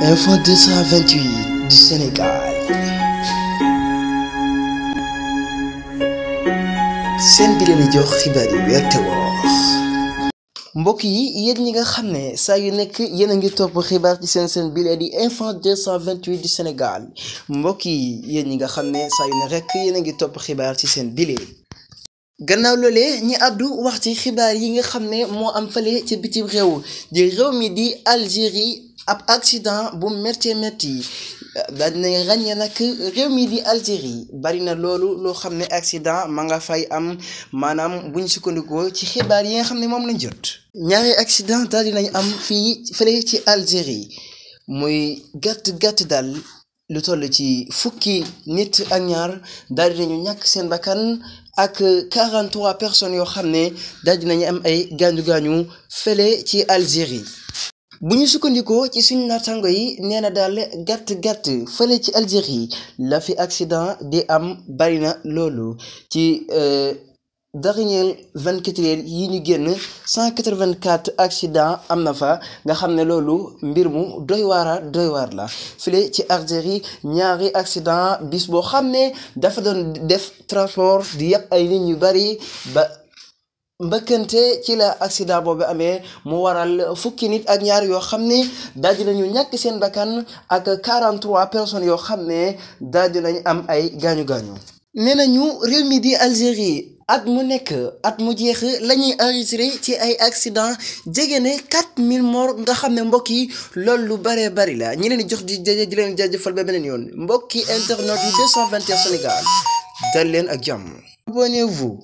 Info 228 du Sénégal. seen bi leen jox xibaar yi wér te wóor. mbokk yi yéen ñi nga xam ne saa yu nekk yéen a ngi topp xibaar ci seen bile di Info 228 du Sénégal mbokk yi yéen ñi nga xam ne saa yu ne rek yéen a ngi topp xibaar ci seen bile. gannaaw loolee ñi àddu wax ci xibaar yi nga xam ne moo am fële ci bitim réew di réew mi di Algérie ab accident bu métti daal dinañ ràññee nag réew mi di Algérie bari na loolu loo xam ne accident ma nga fay am maanaam buñ sukkandikoo ci xibaar yi nga xam ne moom lañ jot. ñaari accident daal dinañ am fii fële ci Algérie muy gàtt daal lu toll ci fukki nit ak ñaar daal dinañu ñàkk seen bakkan ak 43 personnes yoo xam ne daal dinañu am ay gaañu fële ci Algérie. bu ñu sukkandikoo ci suñu naataango yi nee na daal gàtt fële ci Algérie la fi accident di am bari na loolu ci dernier 24 heures yi ñu génn 184 accident am na fa nga xam ne loolu mbir mu doy waar la fële ci Algérie ñaari accident bis boo xam ne dafa doon def transport di yàpp ay nit ñu bari ba mbëkkante ci la accident boobu amee mu waral fukki nit ak ñaar yoo xam ne daal dinañu ñàkk seen bakkan ak 43 personnes yoo xam ne daal dinañ am ay gaañu. nee nañu réew mi di Algérie at mu nekk at mu jeex la ñuy enregistré ci ay accident jege ne 4000 morts nga xam ne mbokk yi loolu lu bëree bëri la ñi leen di jox di leen jaajëfal ba beneen yoon mbokki internet yu 221 Sénégal dal leen ak jàmm. Abonnez-vous.